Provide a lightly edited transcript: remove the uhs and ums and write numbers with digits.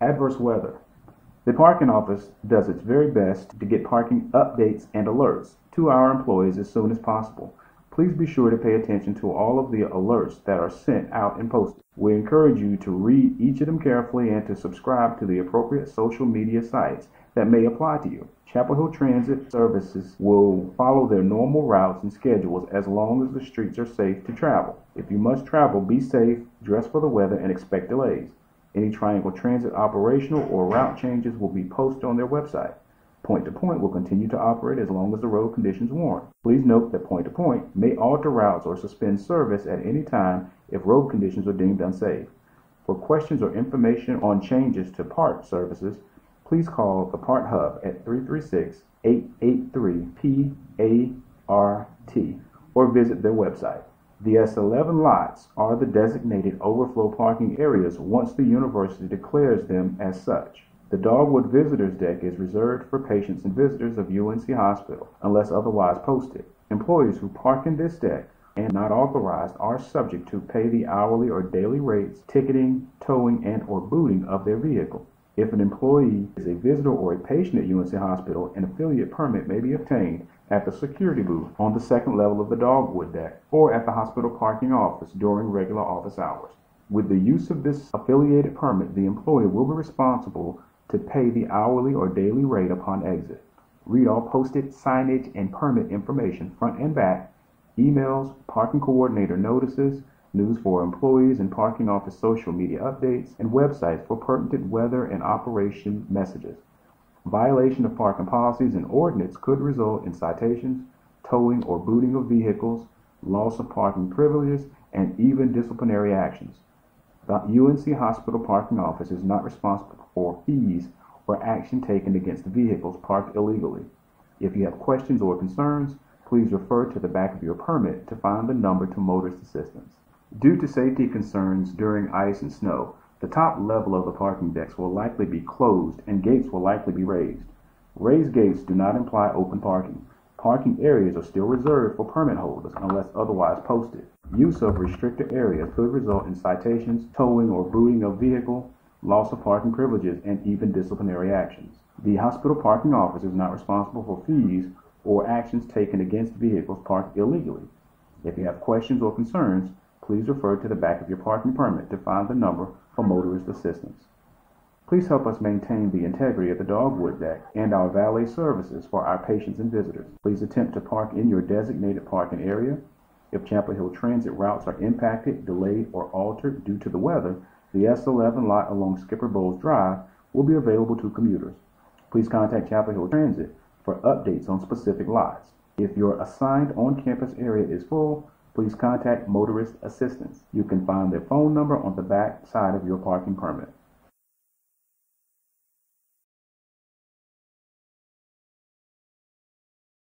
Adverse weather. The parking office does its very best to get parking updates and alerts to our employees as soon as possible. Please be sure to pay attention to all of the alerts that are sent out and posted. We encourage you to read each of them carefully and to subscribe to the appropriate social media sites that may apply to you. Chapel Hill Transit Services will follow their normal routes and schedules as long as the streets are safe to travel. If you must travel, be safe, dress for the weather, and expect delays. Any Triangle Transit operational or route changes will be posted on their website. Point to Point will continue to operate as long as the road conditions warrant. Please note that Point to Point may alter routes or suspend service at any time if road conditions are deemed unsafe. For questions or information on changes to PART services, please call the PART Hub at 336-883-PART or visit their website. The S11 lots are the designated overflow parking areas once the university declares them as such. The Dogwood Visitors Deck is reserved for patients and visitors of UNC Hospital, unless otherwise posted. Employees who park in this deck and not authorized are subject to pay the hourly or daily rates, ticketing, towing, and or booting of their vehicle. If an employee is a visitor or a patient at UNC Hospital, an affiliate permit may be obtained at the security booth on the second level of the Dogwood Deck or at the hospital parking office during regular office hours. With the use of this affiliated permit, the employee will be responsible to pay the hourly or daily rate upon exit. Read all posted signage and permit information front and back, emails, parking coordinator notices, news for employees and parking office social media updates, and websites for pertinent weather and operation messages. Violation of parking policies and ordinance could result in citations, towing or booting of vehicles, loss of parking privileges, and even disciplinary actions. The UNC Hospital Parking Office is not responsible for fees or action taken against vehicles parked illegally. If you have questions or concerns, please refer to the back of your permit to find the number to motorist assistance. Due to safety concerns during ice and snow, the top level of the parking decks will likely be closed and gates will likely be raised. Raised gates do not imply open parking. Parking areas are still reserved for permit holders unless otherwise posted. Use of restricted areas could result in citations, towing or booting of vehicle, loss of parking privileges, and even disciplinary actions. The hospital parking office is not responsible for fees or actions taken against vehicles parked illegally. If you have questions or concerns, please refer to the back of your parking permit to find the number for motorist assistance. Please help us maintain the integrity of the Dogwood Deck and our valet services for our patients and visitors. Please attempt to park in your designated parking area. If Chapel Hill Transit routes are impacted, delayed, or altered due to the weather, the S11 lot along Skipper Bowles Drive will be available to commuters. Please contact Chapel Hill Transit for updates on specific lots. If your assigned on-campus area is full, please contact motorist assistance. You can find their phone number on the back side of your parking permit.